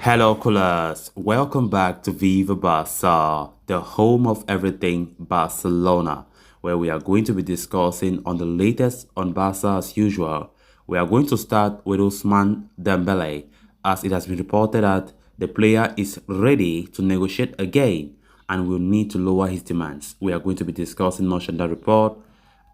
Hello, coolers. Welcome back to Viva Barca, the home of everything Barcelona, where we are going to be discussing on the latest on Barca as usual. We are going to start with Ousmane Dembele, as it has been reported that the player is ready to negotiate again and will need to lower his demands. We are going to be discussing much on that report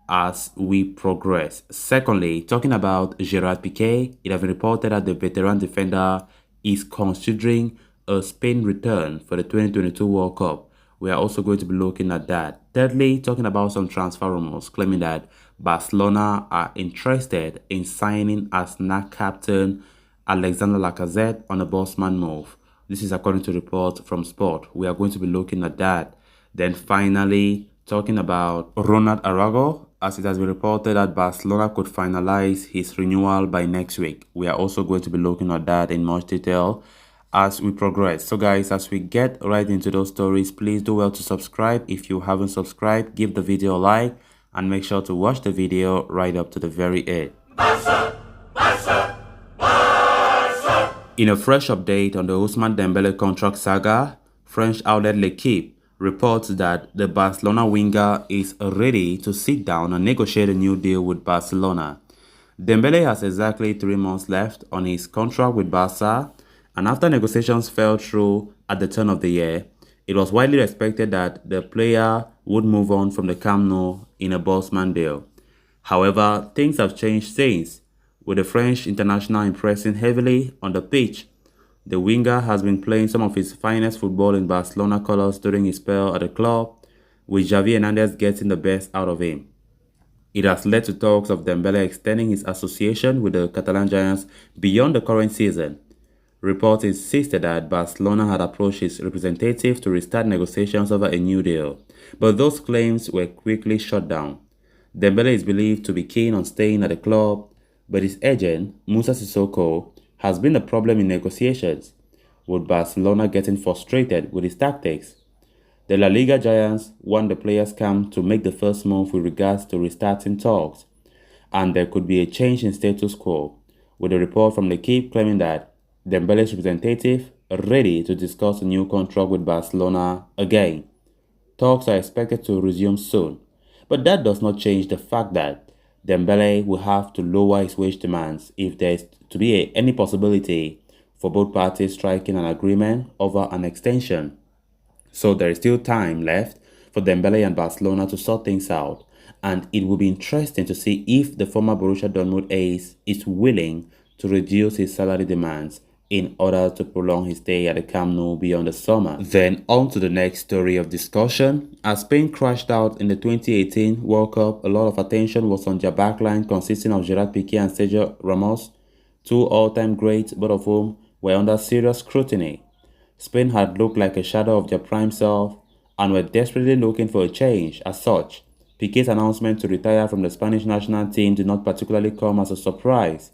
as we progress. Secondly, talking about Gerard Pique, it has been reported that the veteran defender is considering a Spain return for the 2022 World Cup. We are also going to be looking at that. Thirdly, talking about some transfer rumors claiming that Barcelona are interested in signing Arsenal captain Alexander Lacazette on a Bosman move. This is according to reports from Sport. We are going to be looking at that. Then finally, talking about Ronald Araujo, as it has been reported that Barcelona could finalize his renewal by next week. We are also going to be looking at that in much detail as we progress. So guys, as we get right into those stories, please do well to subscribe. If you haven't subscribed, give the video a like and make sure to watch the video right up to the very end. Barca, Barca, Barca. In a fresh update on the Ousmane Dembele contract saga, French outlet L'Equipe reports that the Barcelona winger is ready to sit down and negotiate a new deal with Barcelona. Dembele has exactly 3 months left on his contract with Barca, and after negotiations fell through at the turn of the year, it was widely expected that the player would move on from the Camp Nou in a Bosman deal. However, things have changed since, with the French international impressing heavily on the pitch. The winger has been playing some of his finest football in Barcelona colours during his spell at the club, with Xavi Hernandez getting the best out of him. It has led to talks of Dembele extending his association with the Catalan Giants beyond the current season. Reports insisted that Barcelona had approached his representative to restart negotiations over a new deal, but those claims were quickly shut down. Dembele is believed to be keen on staying at the club, but his agent, Moussa Sissoko, has been a problem in negotiations, with Barcelona getting frustrated with his tactics. The La Liga giants want the players' camp to make the first move with regards to restarting talks, and there could be a change in status quo, with a report from L'Equipe claiming that Dembele's representative are ready to discuss a new contract with Barcelona again. Talks are expected to resume soon, but that does not change the fact that Dembele will have to lower his wage demands if there is to be any possibility for both parties striking an agreement over an extension. So there is still time left for Dembele and Barcelona to sort things out, and it will be interesting to see if the former Borussia Dortmund ace is willing to reduce his salary demands in order to prolong his stay at the Camp Nou beyond the summer. Then on to the next story of discussion. As Spain crashed out in the 2018 World Cup, a lot of attention was on their backline consisting of Gerard Pique and Sergio Ramos, two all-time greats, both of whom were under serious scrutiny. Spain had looked like a shadow of their prime self and were desperately looking for a change. As such, Pique's announcement to retire from the Spanish national team did not particularly come as a surprise.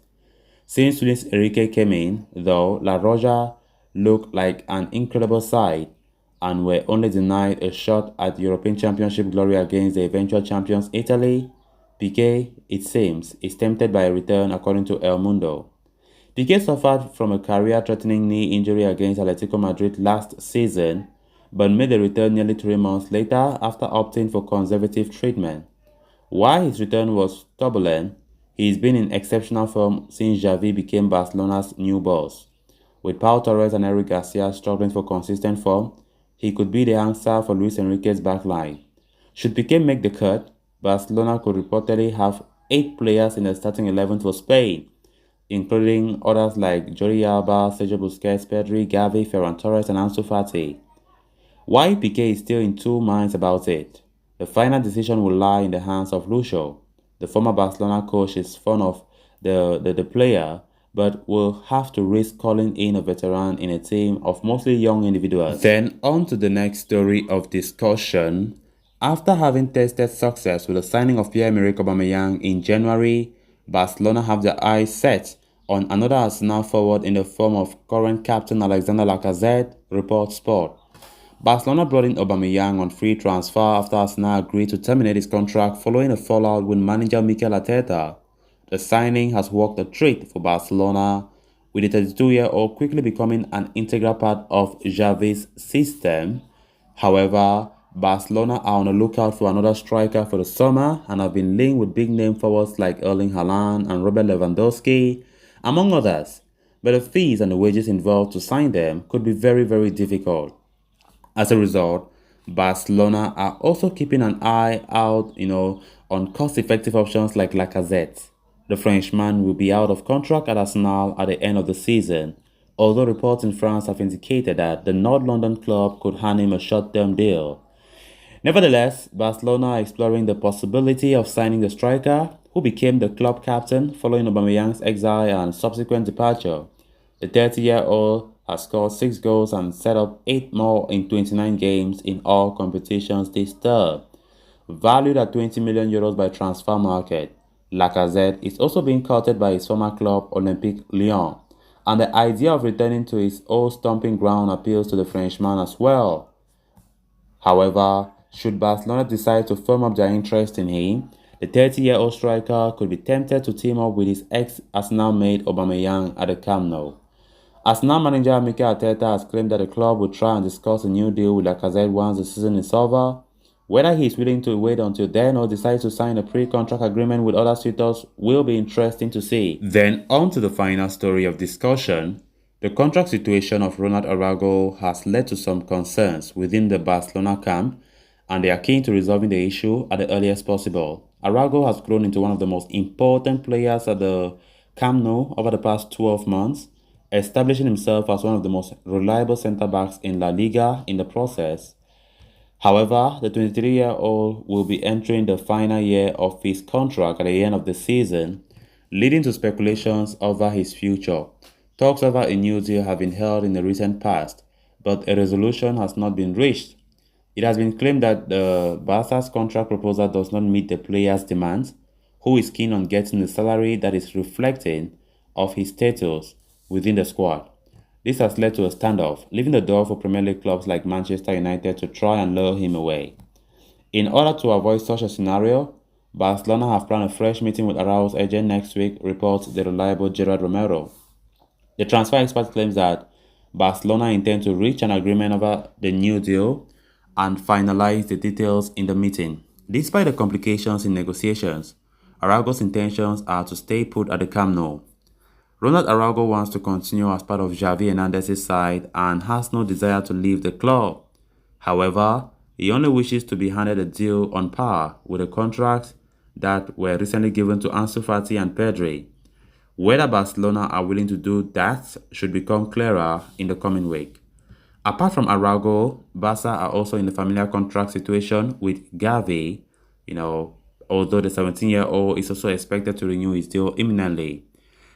Since Luis Enrique came in, though, La Roja looked like an incredible side and were only denied a shot at European Championship glory against the eventual champions Italy. Pique, it seems, is tempted by a return according to El Mundo. Pique suffered from a career-threatening knee injury against Atletico Madrid last season, but made a return nearly 3 months later after opting for conservative treatment. While his return was turbulent, he's been in exceptional form since Xavi became Barcelona's new boss. With Pau Torres and Eric Garcia struggling for consistent form, he could be the answer for Luis Enrique's backline. Should Pique make the cut, Barcelona could reportedly have 8 players in the starting 11 for Spain, including others like Jordi Alba, Sergio Busquets, Pedri, Gavi, Ferran Torres, and Ansu Fati. While Pique is still in 2 minds about it, the final decision will lie in the hands of Lucho. The former Barcelona coach is fond of the player, but will have to risk calling in a veteran in a team of mostly young individuals. Then on to the next story of discussion. After having tasted success with the signing of Pierre-Emerick Aubameyang in January, Barcelona have their eyes set on another Arsenal forward in the form of current captain Alexander Lacazette, reports Sport. Barcelona brought in Aubameyang on free transfer after Arsenal agreed to terminate his contract following a fallout with manager Mikel Arteta. The signing has worked a treat for Barcelona, with the 32-year-old quickly becoming an integral part of Xavi's system. However, Barcelona are on the lookout for another striker for the summer and have been linked with big-name forwards like Erling Haaland and Robert Lewandowski, among others. But the fees and the wages involved to sign them could be very, very difficult. As a result, Barcelona are also keeping an eye out, on cost-effective options like Lacazette. The Frenchman will be out of contract at Arsenal at the end of the season, although reports in France have indicated that the North London club could hand him a short-term deal. Nevertheless, Barcelona are exploring the possibility of signing the striker, who became the club captain following Aubameyang's exile and subsequent departure. The 30-year-old has scored 6 goals and set up 8 more in 29 games in all competitions this term. Valued at €20 million by transfer market, Lacazette is also being courted by his former club Olympique Lyon, and the idea of returning to his old stomping ground appeals to the Frenchman as well. However, should Barcelona decide to firm up their interest in him, the 30-year-old striker could be tempted to team up with his ex-Arsenal mate Aubameyang at the Camp Nou. Arsenal manager Mikel Arteta has claimed that the club will try and discuss a new deal with Lacazette once the season is over. Whether he is willing to wait until then or decide to sign a pre-contract agreement with other suitors will be interesting to see. Then on to the final story of discussion. The contract situation of Ronald Araujo has led to some concerns within the Barcelona camp, and they are keen to resolving the issue at the earliest possible. Araujo has grown into one of the most important players at the Camp Nou over the past 12 months, establishing himself as one of the most reliable centre-backs in La Liga in the process. However, the 23-year-old will be entering the final year of his contract at the end of the season, leading to speculations over his future. Talks over a new deal have been held in the recent past, but a resolution has not been reached. It has been claimed that the Barca's contract proposal does not meet the player's demands, who is keen on getting a salary that is reflecting of his status within the squad. This has led to a standoff, leaving the door for Premier League clubs like Manchester United to try and lure him away. In order to avoid such a scenario, Barcelona have planned a fresh meeting with Araujo's agent next week, reports the reliable Gerard Romero. The transfer expert claims that Barcelona intend to reach an agreement over the new deal and finalize the details in the meeting. Despite the complications in negotiations, Araujo's intentions are to stay put at the Camp Nou. Ronald Araujo wants to continue as part of Xavi Hernandez's side and has no desire to leave the club. However, he only wishes to be handed a deal on par with the contracts that were recently given to Ansu Fati and Pedri. Whether Barcelona are willing to do that should become clearer in the coming week. Apart from Araujo, Barca are also in a familiar contract situation with Gavi, although the 17-year-old is also expected to renew his deal imminently.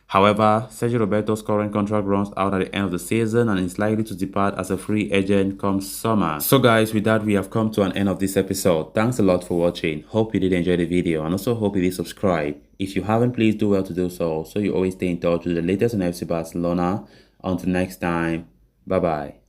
However, Sergio Roberto's current contract runs out at the end of the season and is likely to depart as a free agent come summer. So guys, with that, we have come to an end of this episode. Thanks a lot for watching. Hope you did enjoy the video and also hope you did subscribe. If you haven't, please do well to do so you always stay in touch with the latest on FC Barcelona. Until next time, bye bye.